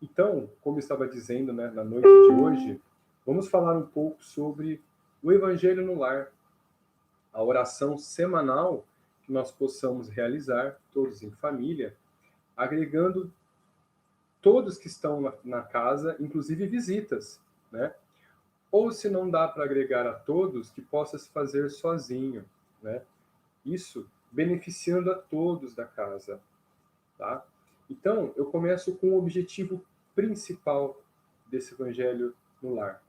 Então, como eu estava dizendo, né, na noite de hoje, vamos falar um pouco sobre o Evangelho no Lar, a oração semanal que nós possamos realizar, todos em família, agregando todos que estão na casa, inclusive visitas, né? Ou se não dá para agregar a todos, que possa se fazer sozinho, né? Isso beneficiando a todos da casa, tá? Então, eu começo com o objetivo principal desse Evangelho no Lar: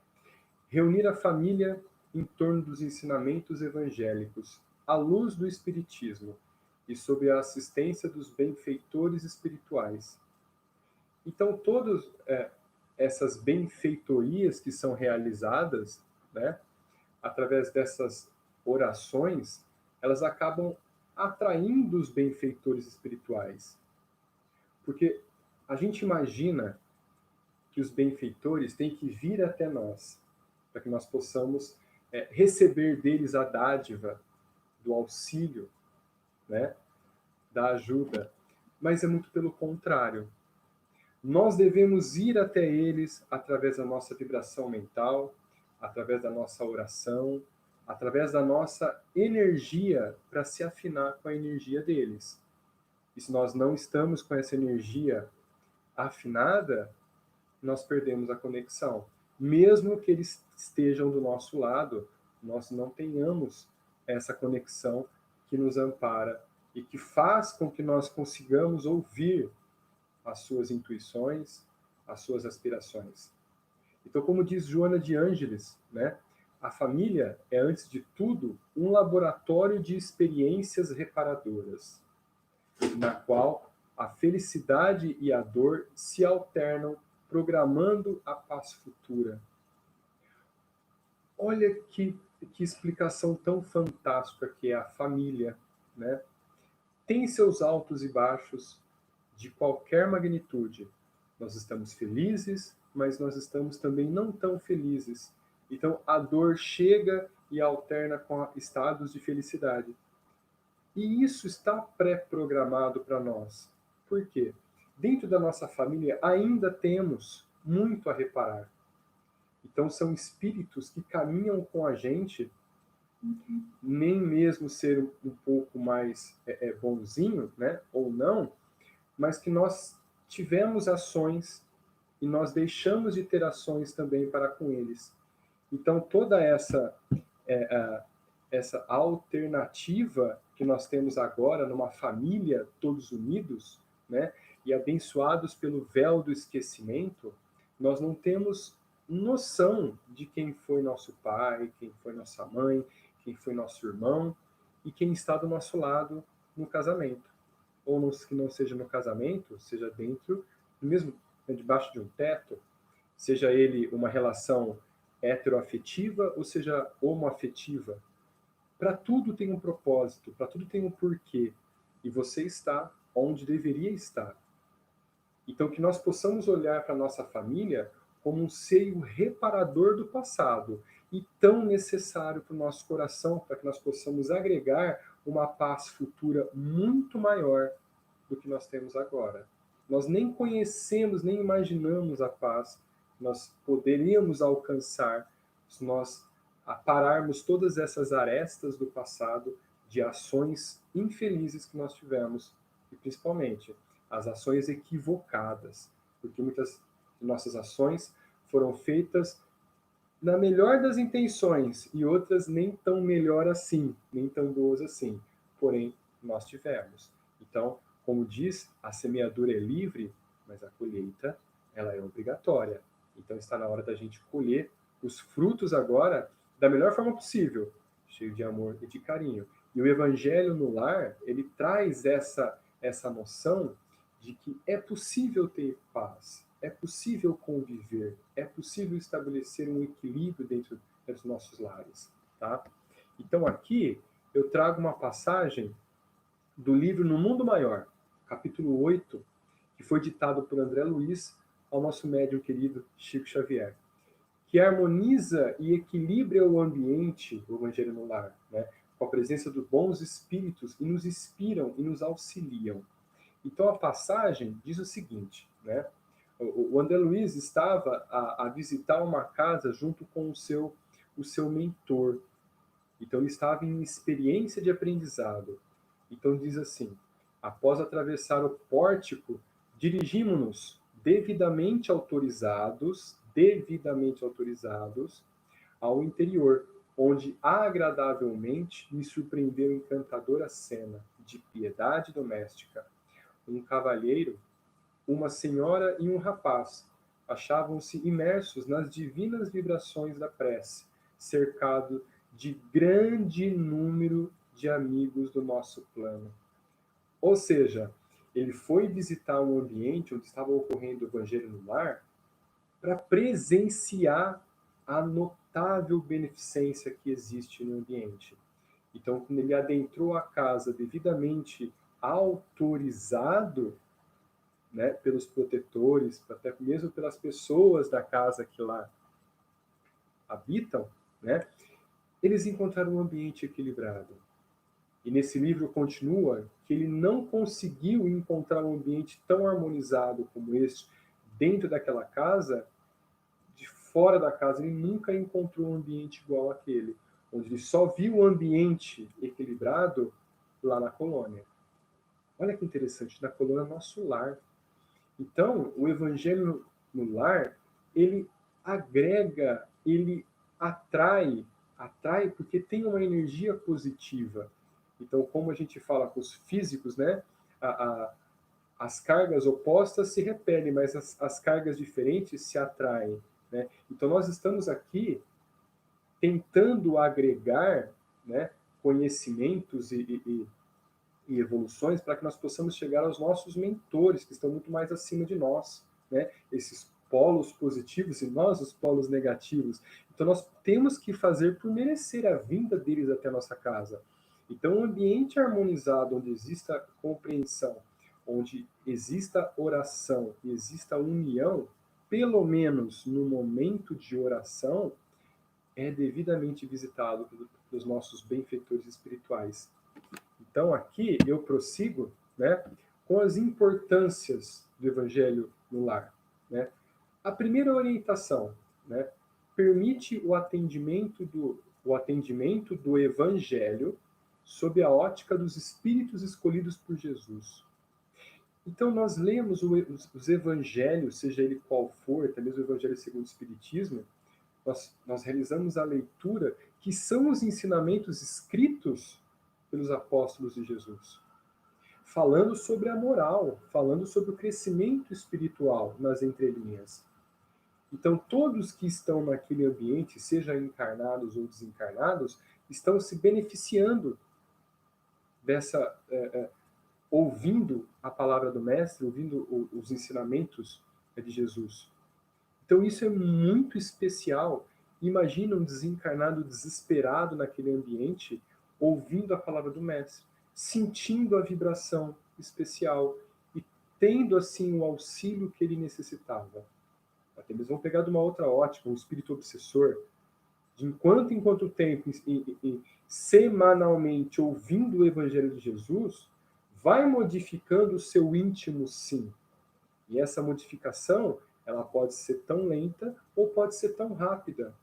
reunir a família em torno dos ensinamentos evangélicos, à luz do Espiritismo e sob a assistência dos benfeitores espirituais. Então, todas essas benfeitorias que são realizadas, né, através dessas orações, elas acabam atraindo os benfeitores espirituais. Porque a gente imagina que os benfeitores têm que vir até nós, para que nós possamos receber deles a dádiva do auxílio, né, da ajuda. Mas é muito pelo contrário. Nós devemos ir até eles através da nossa vibração mental, através da nossa oração, através da nossa energia para se afinar com a energia deles. E se nós não estamos com essa energia afinada, nós perdemos a conexão. Mesmo que eles estejam do nosso lado, nós não tenhamos essa conexão que nos ampara e que faz com que nós consigamos ouvir as suas intuições, as suas aspirações. Então, como diz Joana de Ângeles, né, a família é, antes de tudo, um laboratório de experiências reparadoras, na qual a felicidade e a dor se alternam, programando a paz futura. Olha que explicação tão fantástica que é a família, né? Tem seus altos e baixos de qualquer magnitude. Nós estamos felizes, mas nós estamos também não tão felizes. Então a dor chega e alterna com estados de felicidade. E isso está pré-programado para nós. Por quê? Dentro da nossa família ainda temos muito a reparar. Então são espíritos que caminham com a gente, nem mesmo ser um pouco mais bonzinho, né? Ou não, mas que nós tivemos ações e nós deixamos de ter ações também para com eles. Então toda essa alternativa que nós temos agora numa família todos unidos, né, e abençoados pelo véu do esquecimento, nós não temos noção de quem foi nosso pai, quem foi nossa mãe, quem foi nosso irmão e quem está do nosso lado no casamento. Ou que não seja no casamento, seja dentro, mesmo debaixo de um teto, seja ele uma relação heteroafetiva ou seja homoafetiva. Para tudo tem um propósito, para tudo tem um porquê. E você está onde deveria estar. Então, que nós possamos olhar para a nossa família como um seio reparador do passado e tão necessário para o nosso coração, para que nós possamos agregar uma paz futura muito maior do que nós temos agora. Nós nem conhecemos, nem imaginamos a paz que nós poderíamos alcançar se nós pararmos todas essas arestas do passado de ações infelizes que nós tivemos e principalmente as ações equivocadas, porque muitas de nossas ações foram feitas na melhor das intenções e outras nem tão melhor assim, nem tão boas assim, porém nós tivemos. Então, como diz, a semeadura é livre, mas a colheita ela é obrigatória. Então está na hora da gente colher os frutos agora da melhor forma possível, cheio de amor e de carinho. E o Evangelho no Lar, ele traz essa noção de que é possível ter paz, é possível conviver, é possível estabelecer um equilíbrio dentro dos nossos lares, tá? Então aqui eu trago uma passagem do livro No Mundo Maior, capítulo 8, que foi ditado por André Luiz ao nosso médium querido Chico Xavier, que harmoniza e equilibra o ambiente do Evangelho no Lar, né, com a presença dos bons espíritos e nos inspiram e nos auxiliam. Então a passagem diz o seguinte, né? O André Luiz estava a visitar uma casa junto com o seu mentor. Então, ele estava em experiência de aprendizado. Então, diz assim: após atravessar o pórtico, dirigimos-nos devidamente autorizados, ao interior, onde agradavelmente me surpreendeu encantadora cena de piedade doméstica. Um cavalheiro, uma senhora e um rapaz achavam-se imersos nas divinas vibrações da prece, cercado de grande número de amigos do nosso plano. Ou seja, ele foi visitar um ambiente onde estava ocorrendo o Evangelho no Lar para presenciar a notável beneficência que existe no ambiente. Então, quando ele adentrou a casa devidamente autorizado, né, pelos protetores, até mesmo pelas pessoas da casa que lá habitam, né, eles encontraram um ambiente equilibrado. E nesse livro continua que ele não conseguiu encontrar um ambiente tão harmonizado como este dentro daquela casa, de fora da casa ele nunca encontrou um ambiente igual àquele, onde ele só viu o ambiente equilibrado lá na colônia. Olha que interessante, na colônia Nosso Lar. Então, o evangelho no lar, ele agrega, ele atrai, atrai porque tem uma energia positiva. Então, como a gente fala com os físicos, né? A, a, as cargas opostas se repelem, mas as cargas diferentes se atraem. Né? Então, nós estamos aqui tentando agregar, né, conhecimentos e evoluções para que nós possamos chegar aos nossos mentores, que estão muito mais acima de nós, né? Esses polos positivos e nós os polos negativos. Então nós temos que fazer por merecer a vinda deles até a nossa casa. Então um ambiente harmonizado, onde exista compreensão, onde exista oração e exista união, pelo menos no momento de oração, é devidamente visitado pelos nossos benfeitores espirituais. Então, aqui eu prossigo, né, com as importâncias do Evangelho no lar. Né? A primeira orientação, né, permite o atendimento do Evangelho sob a ótica dos espíritos escolhidos por Jesus. Então, nós lemos os Evangelhos, seja ele qual for, até mesmo o Evangelho segundo o Espiritismo, nós realizamos a leitura, que são os ensinamentos escritos pelos apóstolos de Jesus, falando sobre a moral, falando sobre o crescimento espiritual nas entrelinhas. Então, todos que estão naquele ambiente, seja encarnados ou desencarnados, estão se beneficiando dessa, ouvindo a palavra do Mestre, ouvindo os ensinamentos de Jesus. Então, isso é muito especial. Imagina um desencarnado desesperado naquele ambiente, ouvindo a palavra do Mestre, sentindo a vibração especial e tendo, assim, o auxílio que ele necessitava. Até mesmo vamos pegar de uma outra ótica, um espírito obsessor, de enquanto em quanto tempo, semanalmente ouvindo o Evangelho de Jesus, vai modificando o seu íntimo, sim. E essa modificação, ela pode ser tão lenta ou pode ser tão rápida,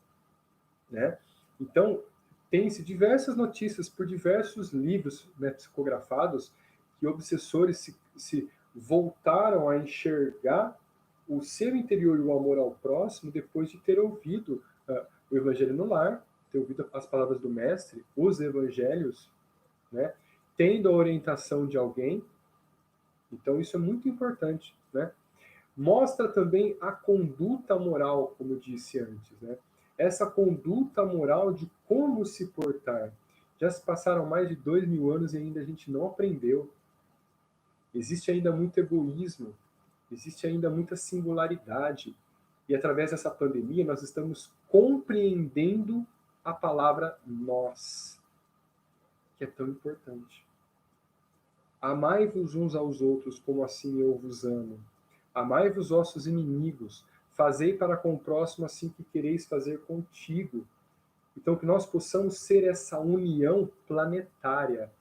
né? Então, tem-se diversas notícias por diversos livros, né, psicografados, que obsessores se voltaram a enxergar o seu interior e o amor ao próximo depois de ter ouvido o Evangelho no lar, ter ouvido as palavras do Mestre, os Evangelhos, né, tendo a orientação de alguém. Então, isso é muito importante, né? Mostra também a conduta moral, como eu disse antes, né? Essa conduta moral de como se portar. Já se passaram mais de 2000 anos e ainda a gente não aprendeu. Existe ainda muito egoísmo, existe ainda muita singularidade. E através dessa pandemia nós estamos compreendendo a palavra nós, que é tão importante. Amai-vos uns aos outros como assim eu vos amo. Amai-vos vossos inimigos, fazei para com o próximo assim que quereis fazer contigo. Então, que nós possamos ser essa união planetária,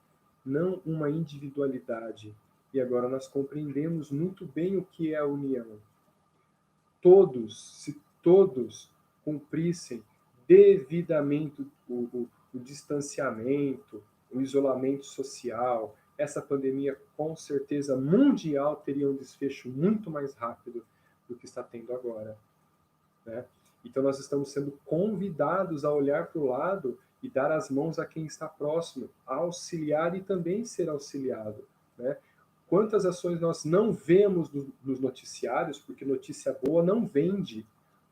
não uma individualidade. E agora nós compreendemos muito bem o que é a união. se todos cumprissem devidamente o distanciamento, o isolamento social, essa pandemia com certeza mundial teria um desfecho muito mais rápido do que está tendo agora, né? Então nós estamos sendo convidados a olhar para o lado e dar as mãos a quem está próximo, a auxiliar e também ser auxiliado, né? Quantas ações nós não vemos nos noticiários, porque notícia boa não vende.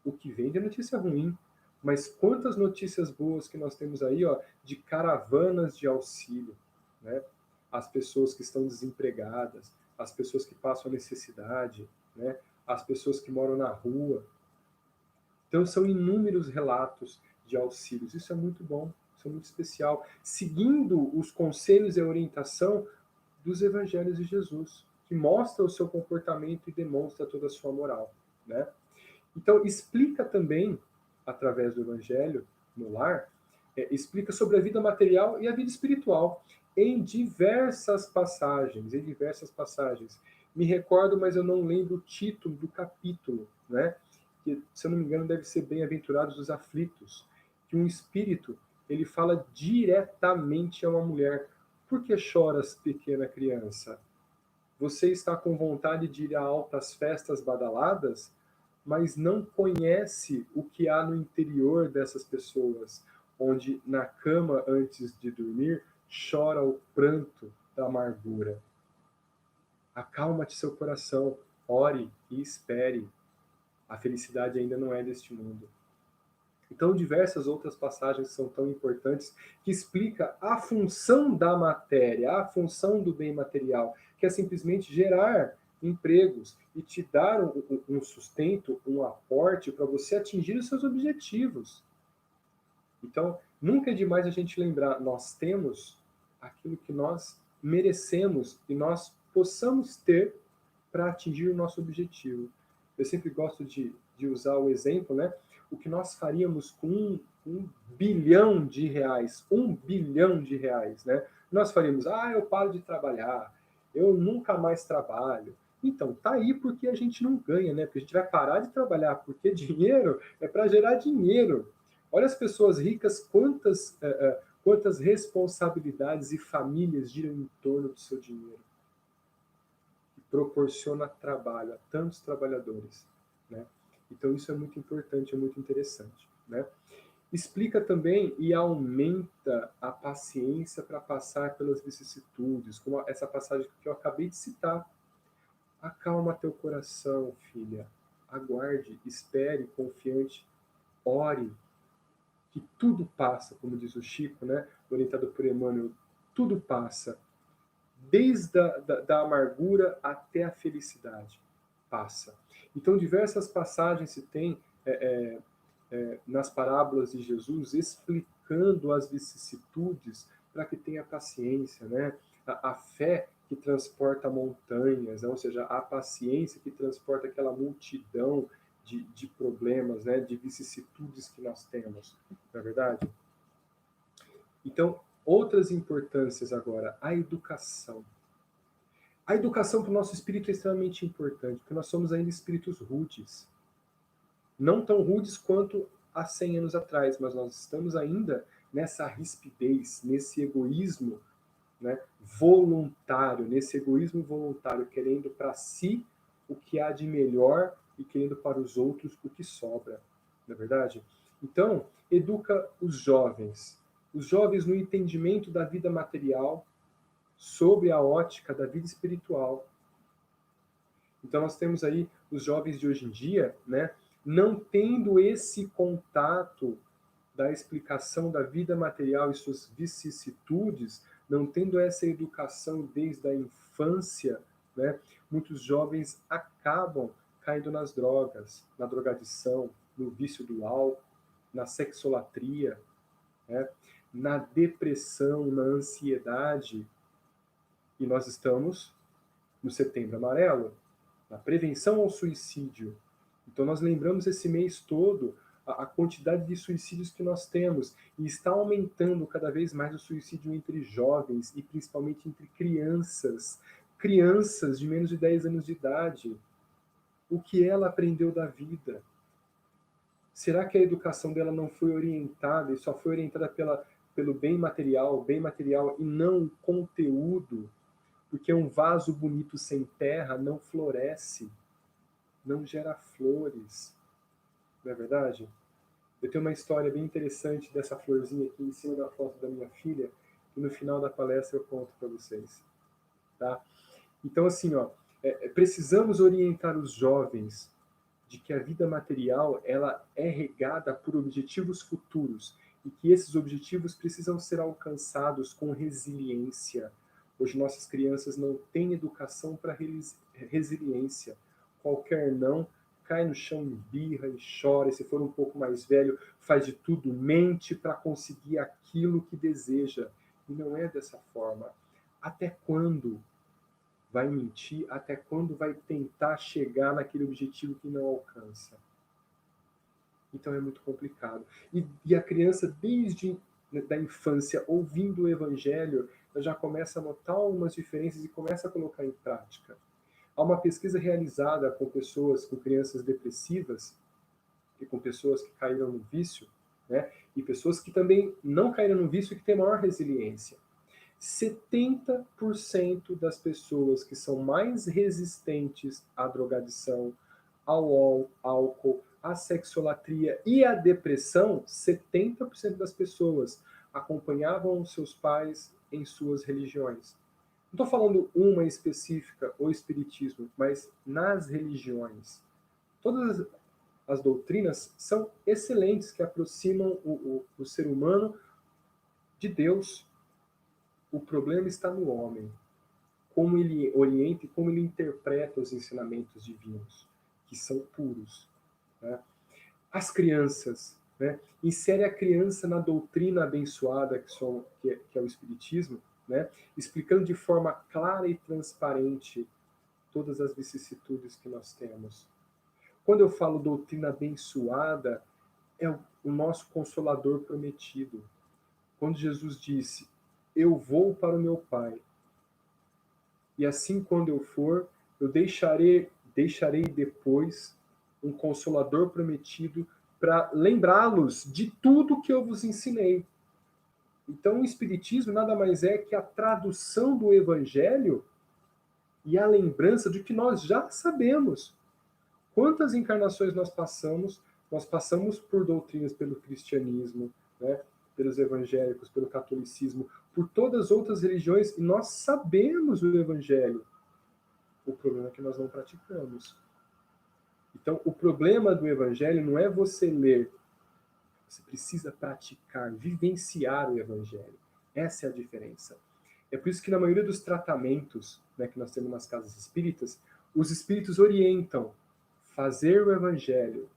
O que vende é notícia ruim. Mas quantas notícias boas que nós temos aí, ó, de caravanas de auxílio, né? As pessoas que estão desempregadas, as pessoas que passam necessidade, né? As pessoas que moram na rua. Então são inúmeros relatos de auxílios. Isso é muito bom, isso é muito especial. Seguindo os conselhos e a orientação dos evangelhos de Jesus, que mostra o seu comportamento e demonstra toda a sua moral, né? Então, explica também, através do evangelho, no lar, explica sobre a vida material e a vida espiritual, em diversas passagens, em diversas passagens. Me recordo, mas eu não lembro o título do capítulo, né? Que, se eu não me engano, deve ser Bem-aventurados os aflitos, que um espírito, ele fala diretamente a uma mulher: por que choras, pequena criança? Você está com vontade de ir a altas festas badaladas, mas não conhece o que há no interior dessas pessoas, onde na cama antes de dormir chora o pranto da amargura. Acalma-te seu coração, ore e espere. A felicidade ainda não é deste mundo. Então, diversas outras passagens são tão importantes que explica a função da matéria, a função do bem material, que é simplesmente gerar empregos e te dar um sustento, um aporte para você atingir os seus objetivos. Então, nunca é demais a gente lembrar, nós temos aquilo que nós merecemos e nós possamos ter para atingir o nosso objetivo. Eu sempre gosto de usar o exemplo, né? O que nós faríamos com um bilhão de reais, 1 bilhão de reais, né? Nós faríamos, eu paro de trabalhar, eu nunca mais trabalho. Então, tá aí porque a gente não ganha, né? Porque a gente vai parar de trabalhar, porque dinheiro é para gerar dinheiro. Olha as pessoas ricas, quantas responsabilidades e famílias giram em torno do seu dinheiro. Que proporciona trabalho a tantos trabalhadores, né? Então isso é muito importante, é muito interessante, né? Explica também e aumenta a paciência para passar pelas vicissitudes, como essa passagem que eu acabei de citar. Acalma teu coração, filha. Aguarde, espere, confiante, ore, que tudo passa, como diz o Chico, né? Orientado por Emmanuel, tudo passa. Desde da amargura até a felicidade passa. Então, diversas passagens se tem nas parábolas de Jesus explicando as vicissitudes para que tenha paciência, né? A fé que transporta montanhas, né? Ou seja, a paciência que transporta aquela multidão de problemas, né? De vicissitudes que nós temos, não é verdade? Então, outras importâncias agora, a educação. A educação para o nosso espírito é extremamente importante, porque nós somos ainda espíritos rudes. Não tão rudes quanto há 100 anos atrás, mas nós estamos ainda nessa rispidez, nesse egoísmo, né, voluntário, querendo para si o que há de melhor e querendo para os outros o que sobra, não é verdade? Então, educa os jovens no entendimento da vida material, sobre a ótica da vida espiritual. Então nós temos aí os jovens de hoje em dia, né, não tendo esse contato da explicação da vida material e suas vicissitudes, não tendo essa educação desde a infância, né, muitos jovens acabam caindo nas drogas, na drogadição, no vício do álcool, na sexolatria, né, na depressão, na ansiedade. E nós estamos no Setembro Amarelo, na prevenção ao suicídio. Então nós lembramos esse mês todo a quantidade de suicídios que nós temos, e está aumentando cada vez mais o suicídio entre jovens e principalmente entre crianças de menos de 10 anos de idade. o que ela aprendeu da vida. Será que a educação dela não foi orientada e só foi orientada pelo bem material e não o conteúdo? Porque um vaso bonito sem terra não floresce, não gera flores, não é verdade? Eu tenho uma história bem interessante dessa florzinha aqui em cima da foto da minha filha, que no final da palestra eu conto para vocês, tá? Então, assim, ó, precisamos orientar os jovens de que a vida material ela é regada por objetivos futuros e que esses objetivos precisam ser alcançados com resiliência. Hoje nossas crianças não têm educação para resiliência. Qualquer não cai no chão em birra e chora, e se for um pouco mais velho, faz de tudo, mente para conseguir aquilo que deseja. E não é dessa forma. Até quando vai mentir? Até quando vai tentar chegar naquele objetivo que não alcança? Então é muito complicado. E a criança, desde da infância, ouvindo o evangelho, ela já começa a notar algumas diferenças e começa a colocar em prática. Há uma pesquisa realizada com pessoas, com crianças depressivas e com pessoas que caíram no vício, né? E pessoas que também não caíram no vício e que têm maior resiliência. 70% das pessoas que são mais resistentes à drogadição, ao álcool, à sexolatria e à depressão, 70% das pessoas acompanhavam os seus pais em suas religiões. Não estou falando uma específica, o espiritismo, mas nas religiões. Todas as doutrinas são excelentes, que aproximam o ser humano de Deus. O problema está no homem, como ele orienta e como ele interpreta os ensinamentos divinos, que são puros. Né? As crianças, né? Insere a criança na doutrina abençoada que é o Espiritismo, né? Explicando de forma clara e transparente todas as vicissitudes que nós temos. Quando eu falo doutrina abençoada, é o nosso Consolador prometido. Quando Jesus disse, eu vou para o meu Pai, e assim quando eu for, eu deixarei depois um Consolador prometido para lembrá-los de tudo que eu vos ensinei. Então o Espiritismo nada mais é que a tradução do Evangelho e a lembrança de que nós já sabemos. Quantas encarnações nós passamos? Nós passamos por doutrinas pelo cristianismo, né? Pelos evangélicos, pelo catolicismo, por todas as outras religiões, e nós sabemos o evangelho. O problema é que nós não praticamos. Então, o problema do evangelho não é você ler, você precisa praticar, vivenciar o evangelho. Essa é a diferença. É por isso que na maioria dos tratamentos, né, que nós temos nas casas espíritas, os espíritos orientam fazer o evangelho,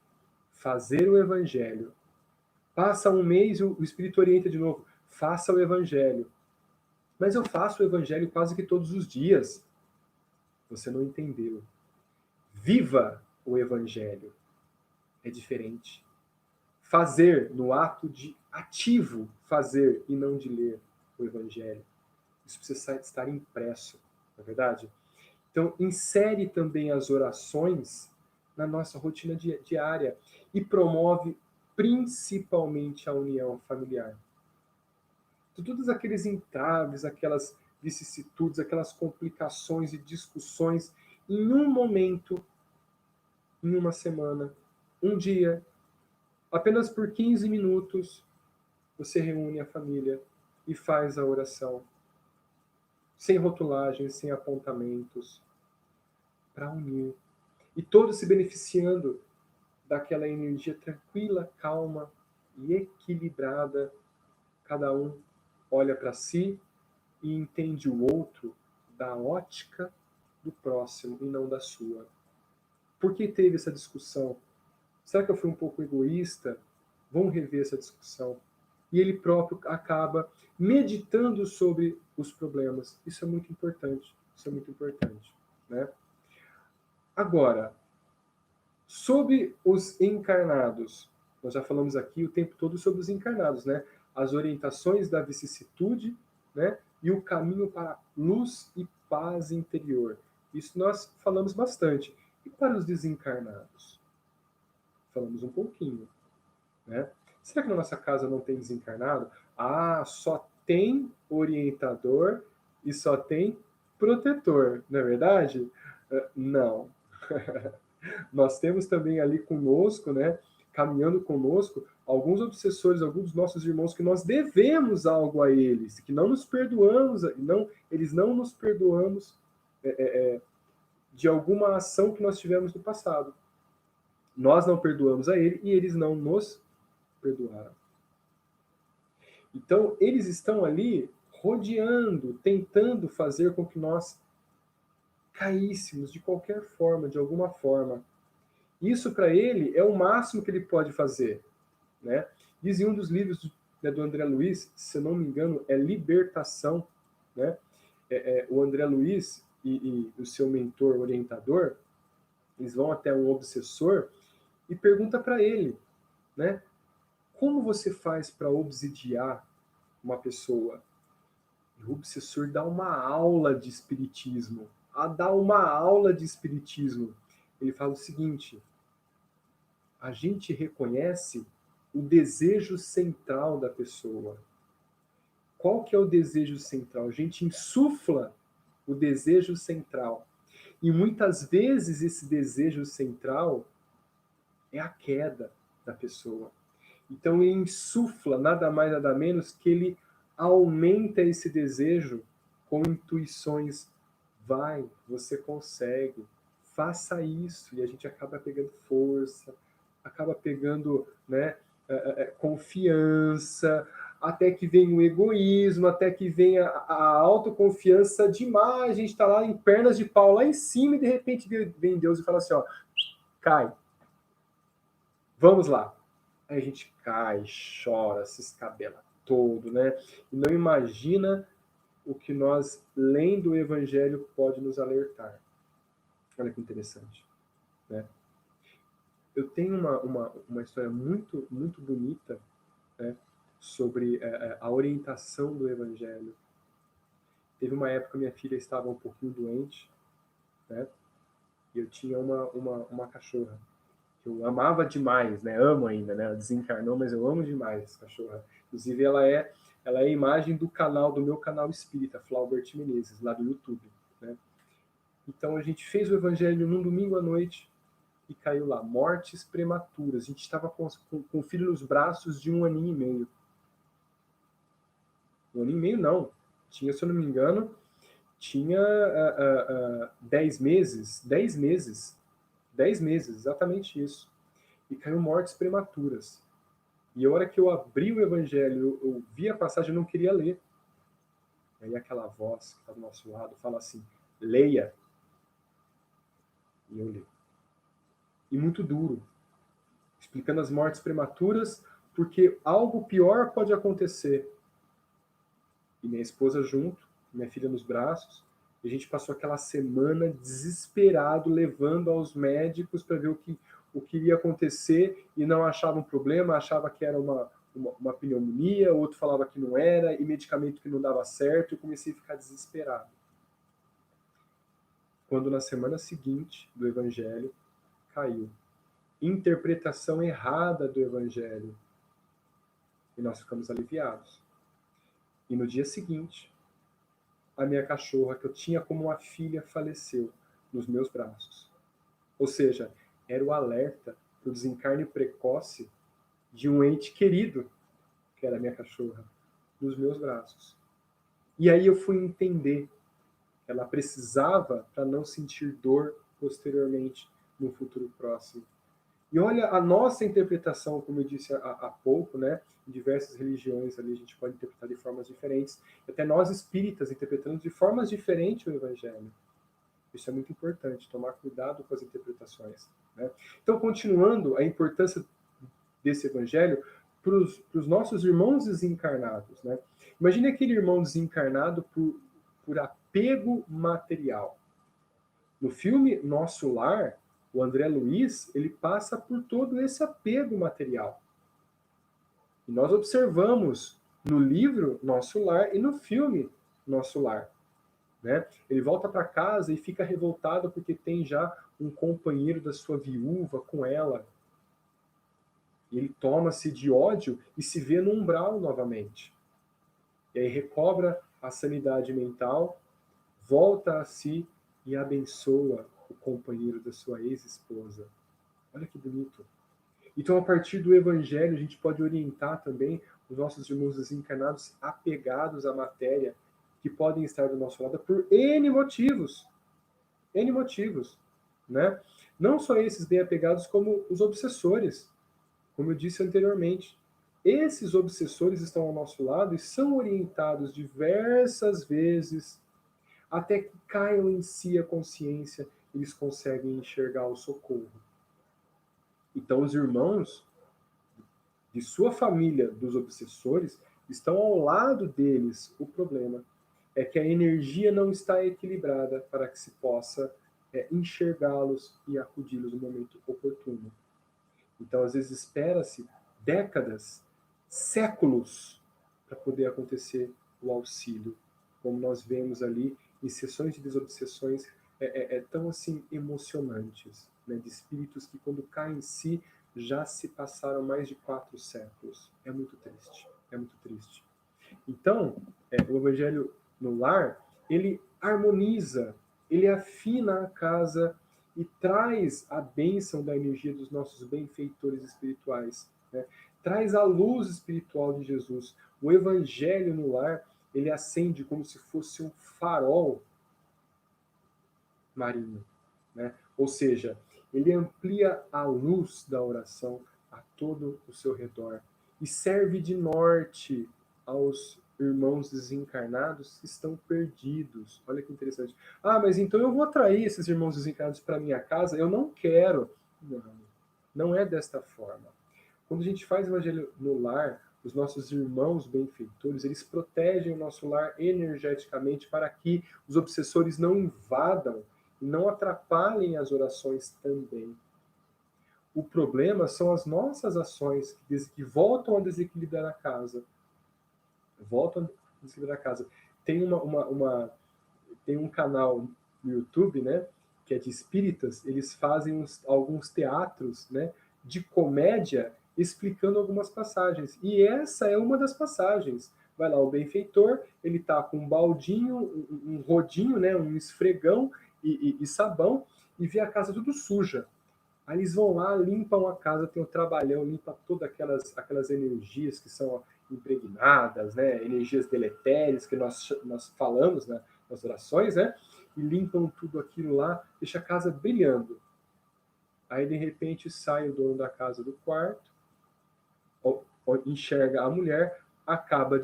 fazer o evangelho. Passa um mês, o espírito orienta de novo, faça o evangelho. Mas eu faço o evangelho quase que todos os dias. Você não entendeu. Viva o evangelho. É diferente. Fazer no ato de ativo fazer e não de ler o evangelho. Isso precisa estar impresso, não é verdade? Então, insere também as orações na nossa rotina diária e promove principalmente a união familiar. Então, todos aqueles entraves, aquelas vicissitudes, aquelas complicações e discussões, em um momento, em uma semana, um dia, apenas por 15 minutos, você reúne a família e faz a oração, sem rotulagens, sem apontamentos, para unir. E todos se beneficiando daquela energia tranquila, calma e equilibrada. Cada um olha para si e entende o outro da ótica do próximo e não da sua. Por que teve essa discussão? Será que eu fui um pouco egoísta? Vamos rever essa discussão. E ele próprio acaba meditando sobre os problemas. Isso é muito importante. Isso é muito importante, né? Agora, sobre os encarnados, nós já falamos aqui o tempo todo sobre os encarnados, né? As orientações da vicissitude, né? E o caminho para luz e paz interior. Isso nós falamos bastante. E para os desencarnados? Falamos um pouquinho, né? Será que na nossa casa não tem desencarnado? Ah, só tem orientador e só tem protetor, não é verdade? Não. Nós temos também ali conosco, né, caminhando conosco, alguns obsessores, alguns dos nossos irmãos que nós devemos algo a eles, que não nos perdoamos, não, eles não nos perdoamos de alguma ação que nós tivemos no passado. Nós não perdoamos a ele e eles não nos perdoaram. Então, eles estão ali rodeando, tentando fazer com que nós caíssemos de qualquer forma, de alguma forma. Isso para ele é o máximo que ele pode fazer, né? Diz em um dos livros, né, do André Luiz, se eu não me engano, é Libertação, né? O André Luiz e o seu mentor orientador, eles vão até um obsessor e pergunta para ele, né? Como você faz para obsidiar uma pessoa? E o obsessor dá uma aula de espiritismo. Dá uma aula de espiritismo. Ele fala o seguinte: a gente reconhece o desejo central da pessoa. Qual que é o desejo central? A gente insufla o desejo central. E muitas vezes esse desejo central é a queda da pessoa. Então ele insufla nada mais nada menos que ele aumenta esse desejo com intuições. Vai, você consegue, faça isso. E a gente acaba pegando força, acaba pegando, né, confiança, até que vem o egoísmo, até que vem a autoconfiança demais. A gente está lá em pernas de pau, lá em cima, e de repente vem Deus e fala assim, ó, cai, vamos lá. Aí a gente cai, chora, se escabela todo, né? E não imagina o que nós, lendo o Evangelho, pode nos alertar. Olha que interessante, né? Eu tenho uma história muito, muito bonita, né, sobre a orientação do Evangelho. Teve uma época que minha filha estava um pouquinho doente, né? E eu tinha uma cachorra que eu amava demais, né? Amo ainda, né? Ela desencarnou, mas eu amo demais essa cachorra. Inclusive, ela é a imagem do meu canal espírita, Flaubert Menezes, lá do YouTube, né? Então, a gente fez o Evangelho num domingo à noite e caiu lá, mortes prematuras. A gente estava com o filho nos braços de 1 ano e meio. 1 ano e meio não. Tinha, se eu não me engano, tinha 10 meses. 10 meses. 10 meses, exatamente isso. E caiu mortes prematuras. E a hora que eu abri o Evangelho, eu vi a passagem, eu não queria ler. Aí aquela voz que está do nosso lado fala assim, leia. E eu li. E muito duro. Explicando as mortes prematuras, porque algo pior pode acontecer. E minha esposa junto, minha filha nos braços, e a gente passou aquela semana desesperado, levando aos médicos para ver o que iria acontecer, e não achava um problema, achava que era uma pneumonia, o outro falava que não era, e medicamento que não dava certo, eu comecei a ficar desesperado. Quando na semana seguinte do Evangelho, caiu. Interpretação errada do Evangelho. E nós ficamos aliviados. E no dia seguinte, a minha cachorra, que eu tinha como uma filha, faleceu nos meus braços. Ou seja, era o alerta para o desencarne precoce de um ente querido, que era a minha cachorra, nos meus braços. E aí eu fui entender que ela precisava para não sentir dor posteriormente, no futuro próximo. E olha a nossa interpretação, como eu disse há pouco, né? Em diversas religiões ali a gente pode interpretar de formas diferentes. Até nós espíritas interpretamos de formas diferentes o Evangelho. Isso é muito importante, tomar cuidado com as interpretações, né? Então, continuando, a importância desse Evangelho para os nossos irmãos desencarnados, né? Imagine aquele irmão desencarnado por apego material. No filme Nosso Lar, o André Luiz, ele passa por todo esse apego material. E nós observamos no livro Nosso Lar e no filme Nosso Lar. né? Ele volta para casa e fica revoltado porque tem já um companheiro da sua viúva com ela. E ele toma-se de ódio e se vê no umbral novamente. E aí recobra a sanidade mental, volta a si e abençoa o companheiro da sua ex-esposa. Olha que bonito. Então, a partir do Evangelho, a gente pode orientar também os nossos irmãos desencarnados apegados à matéria, que podem estar do nosso lado por N motivos. N motivos. Né? Não só esses bem apegados, como os obsessores, como eu disse anteriormente. Esses obsessores estão ao nosso lado e são orientados diversas vezes até que caiam em si a consciência, eles conseguem enxergar o socorro. Então, os irmãos de sua família, dos obsessores, estão ao lado deles. O problema é que a energia não está equilibrada para que se possa enxergá-los e acudi-los no momento oportuno. Então, às vezes, espera-se décadas, séculos, para poder acontecer o auxílio. Como nós vemos ali em sessões de desobsessões tão assim emocionantes, né? De espíritos que, quando caem em si, já se passaram mais de 4 séculos. É muito triste, é muito triste. Então, o Evangelho no Lar, ele harmoniza, ele afina a casa e traz a bênção da energia dos nossos benfeitores espirituais, né? Traz a luz espiritual de Jesus. O Evangelho no Lar, ele acende como se fosse um farol marinho, né? Ou seja, ele amplia a luz da oração a todo o seu redor e serve de norte aos irmãos desencarnados que estão perdidos. Olha que interessante. Ah, mas então eu vou atrair esses irmãos desencarnados para minha casa? Eu não quero. Não, não é desta forma. Quando a gente faz o Evangelho no Lar, os nossos irmãos benfeitores, eles protegem o nosso lar energeticamente para que os obsessores não invadam e não atrapalhem as orações também. O problema são as nossas ações que voltam a desequilibrar a casa. Voltam a desequilibrar a casa. Tem tem um canal no YouTube, né, que é de espíritas, eles fazem alguns teatros, né, de comédia explicando algumas passagens. E essa é uma das passagens. Vai lá o benfeitor, ele tá com um baldinho, um rodinho, né, um esfregão e sabão, e vê a casa tudo suja. Aí eles vão lá, limpam a casa, tem o trabalhão, limpa todas aquelas energias que são impregnadas, né, energias deletérias que nós falamos, né, nas orações, né, e limpam tudo aquilo lá, deixa a casa brilhando. Aí, de repente, sai o dono da casa do quarto, enxerga a mulher, acaba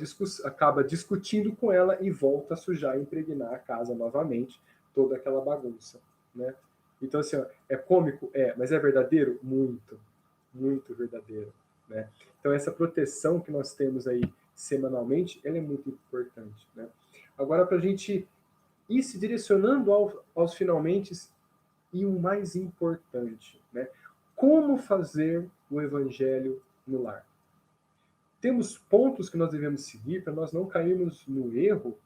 discutindo com ela e volta a sujar e impregnar a casa novamente, toda aquela bagunça, né? Então, assim, ó, é cômico? É, mas é verdadeiro? Muito, muito verdadeiro, né? Então, essa proteção que nós temos aí semanalmente, ela é muito importante, né? Agora, para a gente ir se direcionando aos finalmente, e o mais importante, né? Como fazer o evangelho no lar? Temos pontos que nós devemos seguir para nós não cairmos no erro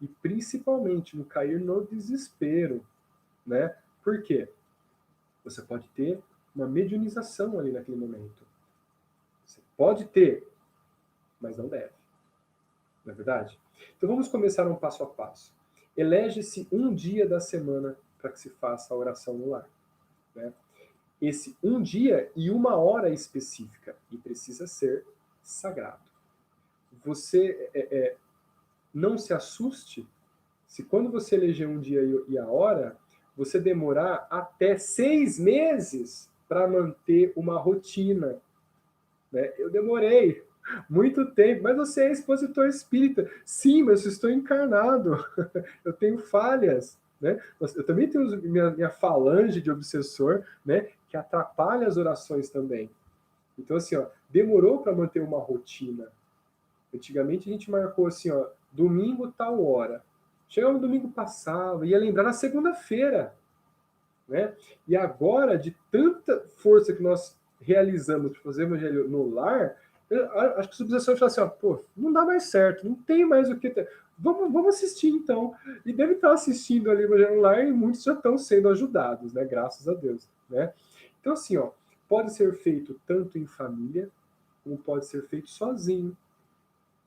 e principalmente não cair no desespero, né? Por quê? Você pode ter uma mediunização ali naquele momento. Você pode ter, mas não deve. Não é verdade? Então vamos começar um passo a passo. Elege-se um dia da semana para que se faça a oração no lar, né? Esse um dia e uma hora específica, e precisa ser sagrado. Você não se assuste se quando você eleger um dia e a hora, você demorar até 6 meses para manter uma rotina, né? Eu demorei muito tempo, mas você é expositor espírita. Sim, mas eu estou encarnado. Eu tenho falhas, né? Eu também tenho minha falange de obsessor, né? Que atrapalha as orações também. Então, assim, ó, demorou para manter uma rotina. Antigamente a gente marcou assim, ó, domingo tal hora. Chegava no domingo, passava, ia lembrar na segunda-feira, né? E agora, de tanta força que nós realizamos para fazer o evangelho no lar, acho que os obsessores falam assim, ó, pô, não dá mais certo, não tem mais o que ter. Vamos assistir então. E deve estar assistindo ali o Evangelho no Lar e muitos já estão sendo ajudados, né? Graças a Deus, né? Então assim, ó, pode ser feito tanto em família, como pode ser feito sozinho.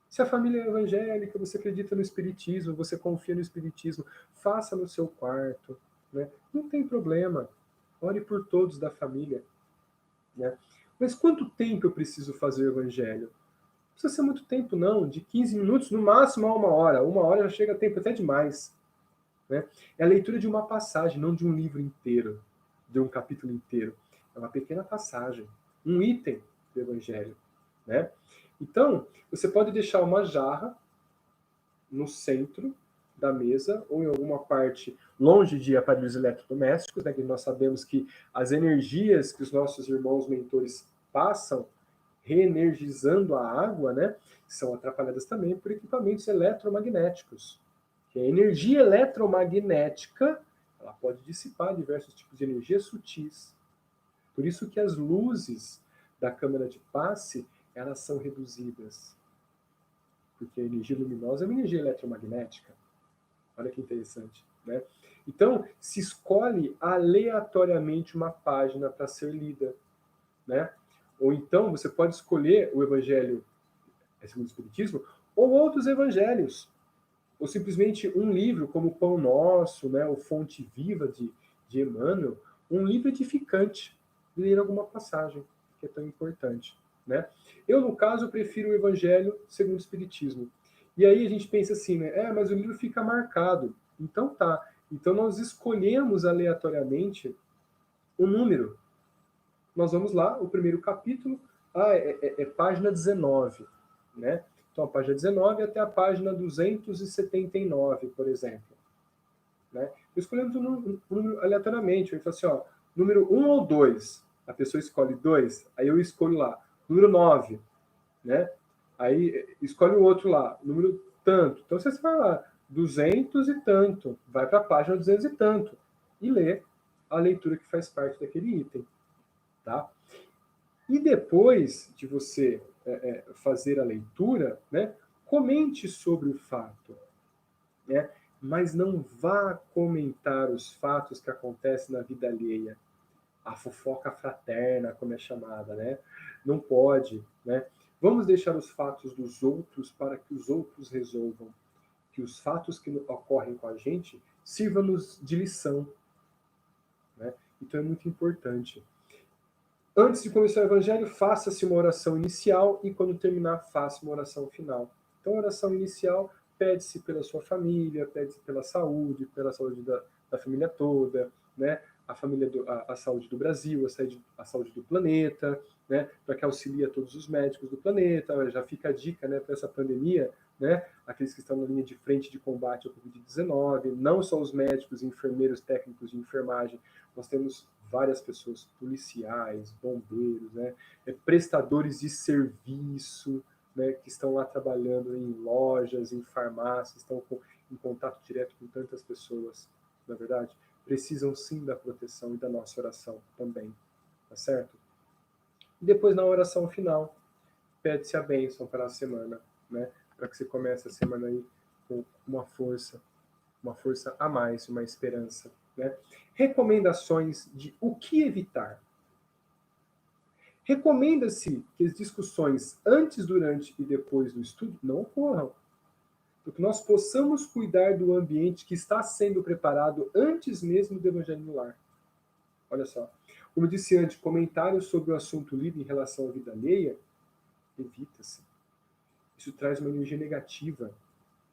Se a família é evangélica, você acredita no espiritismo, você confia no espiritismo, faça no seu quarto, né? Não tem problema. Ore por todos da família, né? Mas quanto tempo eu preciso fazer o evangelho? Não precisa ser muito tempo, não. De 15 minutos, no máximo a 1 hora. 1 hora já chega a tempo até demais, né? É a leitura de uma passagem, não de um livro inteiro, de um capítulo inteiro. É uma pequena passagem, um item do evangelho, né? Então, você pode deixar uma jarra no centro da mesa ou em alguma parte longe de aparelhos eletrodomésticos, né, que nós sabemos que as energias que os nossos irmãos mentores passam reenergizando a água, né, são atrapalhadas também por equipamentos eletromagnéticos. Que a energia eletromagnética, ela pode dissipar diversos tipos de energias sutis. Por isso que as luzes da câmara de passe, elas são reduzidas, porque a energia luminosa é uma energia eletromagnética. Olha que interessante, né? Então, se escolhe aleatoriamente uma página para ser lida, né? Ou então você pode escolher o Evangelho segundo o Espiritismo ou outros evangelhos, ou simplesmente um livro como o Pão Nosso, né? O Fonte Viva de Emmanuel, um livro edificante, ler alguma passagem que é tão importante, né? Eu, no caso, prefiro o Evangelho segundo o Espiritismo. E aí a gente pensa assim, né? Mas o livro fica marcado. Então tá. Então nós escolhemos aleatoriamente o número. Nós vamos lá, o primeiro capítulo, página 19, né? Então a página 19 até a página 279, por exemplo. Né? Escolhemos um número aleatoriamente. Eu falo assim, ó, número 1 ou 2. A pessoa escolhe 2, aí eu escolho lá. Número 9, né? Aí escolhe o outro lá, número tanto. Então você vai lá, 200 e tanto, vai para a página 200 e tanto e lê a leitura que faz parte daquele item, tá? E depois de você fazer a leitura, né, comente sobre o fato, né? Mas não vá comentar os fatos que acontecem na vida alheia. A fofoca fraterna, como é chamada, né? Não pode, né? Vamos deixar os fatos dos outros para que os outros resolvam. Que os fatos que ocorrem com a gente sirvam-nos de lição, né? Então é muito importante. Antes de começar o evangelho, faça-se uma oração inicial e quando terminar, faça uma oração final. Então, a oração inicial pede-se pela sua família, pede-se pela saúde da família toda, né? A saúde do Brasil, a saúde do planeta, né? Para que auxilie a todos os médicos do planeta. Já fica a dica, né, para essa pandemia, né? Aqueles que estão na linha de frente de combate ao Covid-19, não só os médicos, enfermeiros, técnicos de enfermagem, nós temos várias pessoas, policiais, bombeiros, né, prestadores de serviço, né, que estão lá trabalhando em lojas, em farmácias, estão em contato direto com tantas pessoas, na verdade, precisam sim da proteção e da nossa oração também, tá certo? E depois, na oração final, pede-se a bênção para a semana, né, para que você comece a semana aí com uma força a mais, uma esperança, né? Recomendações de o que evitar. Recomenda-se que as discussões antes, durante e depois do estudo não ocorram, para que nós possamos cuidar do ambiente que está sendo preparado antes mesmo do Evangelho no Lar. Olha só. Como eu disse antes, comentários sobre o assunto lido em relação à vida alheia, evita-se. Isso traz uma energia negativa,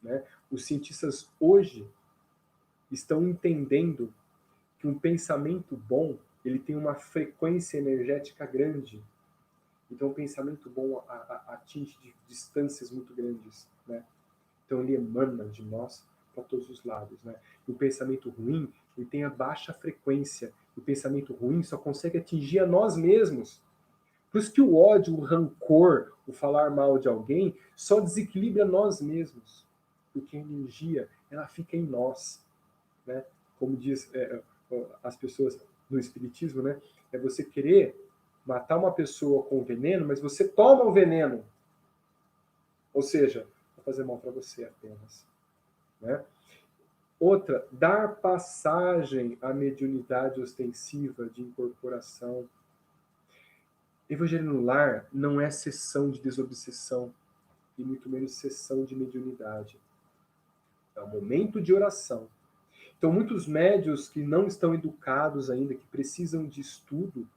né? Os cientistas hoje estão entendendo que um pensamento bom ele tem uma frequência energética grande. Então, o pensamento bom atinge distâncias muito grandes, né? Então, ele emana de nós para todos os lados, né? E o pensamento ruim ele tem a baixa frequência. O pensamento ruim só consegue atingir a nós mesmos. Por isso que o ódio, o rancor, o falar mal de alguém só desequilibra nós mesmos. Porque a energia, ela fica em nós, né? Como diz as pessoas no espiritismo, né? É você querer matar uma pessoa com veneno, mas você toma o veneno. Ou seja, vai fazer mal para você apenas. né? Outra, dar passagem à mediunidade ostensiva de incorporação. Evangelho no lar não é sessão de desobsessão e muito menos sessão de mediunidade. É um momento de oração. Então, muitos médios que não estão educados ainda, que precisam de estudo,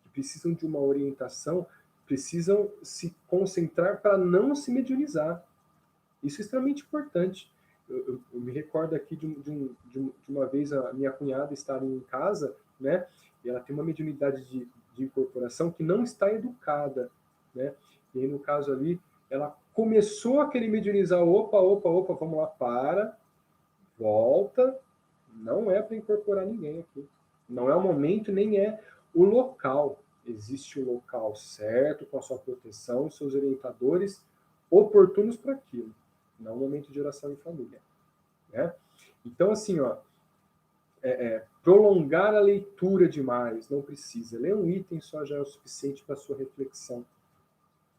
que precisam de uma orientação, precisam se concentrar para não se mediunizar. Isso é extremamente importante. Eu me recordo aqui de uma vez a minha cunhada estar em casa, né? E ela tem uma mediunidade de incorporação que não está educada, né? E aí, no caso ali, ela começou a querer mediunizar, opa, vamos lá, volta, não é para incorporar ninguém aqui. Não é o momento, nem é o local. Existe o local certo, com a sua proteção, seus orientadores oportunos para aquilo. Não o momento de oração em família. Né? Então, assim, ó, prolongar a leitura demais, não precisa. Ler um item só já é o suficiente para sua reflexão.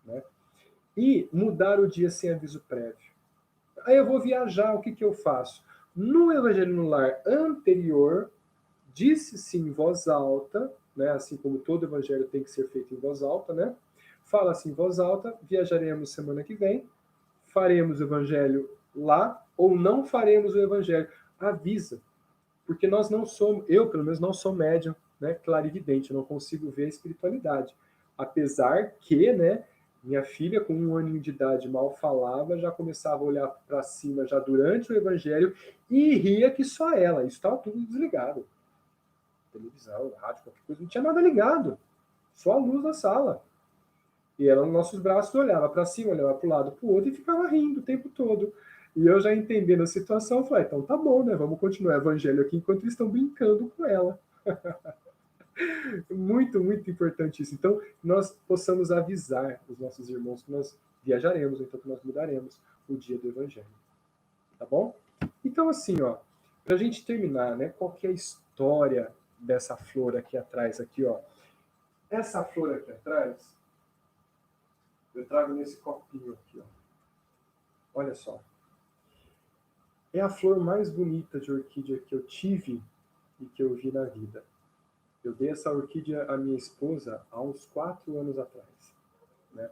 Né? E mudar o dia sem aviso prévio. Aí eu vou viajar, o que, que eu faço? No Evangelho no Lar anterior, disse-se em voz alta, né, assim como todo evangelho tem que ser feito em voz alta, né? Fala-se em voz alta, viajaremos semana que vem, faremos o evangelho lá ou não faremos o evangelho. Avisa, porque nós não somos, eu pelo menos não sou médium, né, clarividente, não consigo ver a espiritualidade. Apesar que, né, minha filha, com 1 ano de idade, mal falava, já começava a olhar para cima já durante o evangelho e ria que só ela. Isso estava tudo desligado. Televisão, rádio, qualquer coisa, não tinha nada ligado. Só a luz da sala. E ela nos nossos braços olhava para cima, olhava para o lado, para o outro e ficava rindo o tempo todo. E eu já entendendo a situação, falei, então tá bom, né? Vamos continuar o evangelho aqui enquanto eles estão brincando com ela. Muito, muito importante isso. Então, nós possamos avisar os nossos irmãos que nós viajaremos, então que nós mudaremos o dia do evangelho. Tá bom? Então, assim, ó, pra gente terminar, né? Qual que é a história dessa flor aqui atrás, aqui, ó. Essa flor aqui atrás, eu trago nesse copinho aqui, ó. Olha só. É a flor mais bonita de orquídea que eu tive e que eu vi na vida. Eu dei essa orquídea à minha esposa há uns 4 anos atrás, né?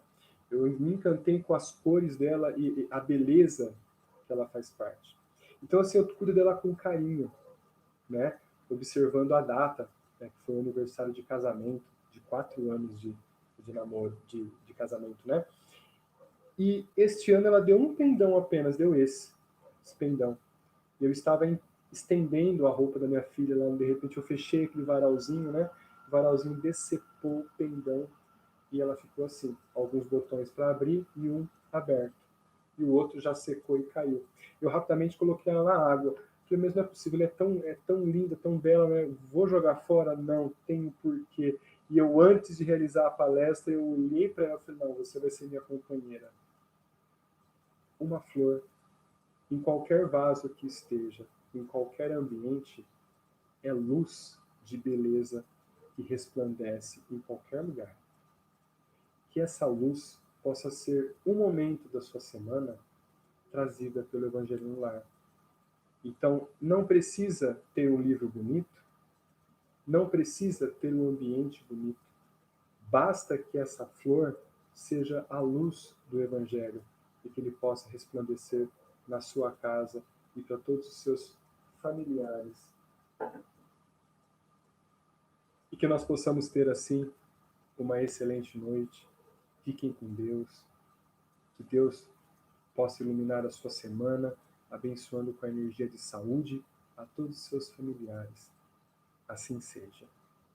Eu me encantei com as cores dela e a beleza que ela faz parte. Então, assim, eu cuido dela com carinho, né? Observando a data, né, que foi o aniversário de casamento, de 4 anos de namoro, de casamento, né? E este ano ela deu um pendão apenas, deu esse pendão. Eu estava estendendo a roupa da minha filha lá, de repente eu fechei aquele varalzinho, né? O varalzinho decepou o pendão e ela ficou assim, alguns botões para abrir e um aberto. E o outro já secou e caiu. Eu rapidamente coloquei ela na água. Falei, mas não é possível, é tão linda, tão bela, né? Vou jogar fora? Não, tenho porquê. E eu, antes de realizar a palestra, eu olhei para ela e falei, não, você vai ser minha companheira. Uma flor, em qualquer vaso que esteja, em qualquer ambiente, é luz de beleza que resplandece em qualquer lugar. Que essa luz possa ser um momento da sua semana trazida pelo Evangelho no Lar. Então, não precisa ter um livro bonito, não precisa ter um ambiente bonito. Basta que essa flor seja a luz do Evangelho e que ele possa resplandecer na sua casa e para todos os seus familiares. E que nós possamos ter, assim, uma excelente noite. Fiquem com Deus. Que Deus possa iluminar a sua semana, abençoando com a energia de saúde a todos os seus familiares. Assim seja.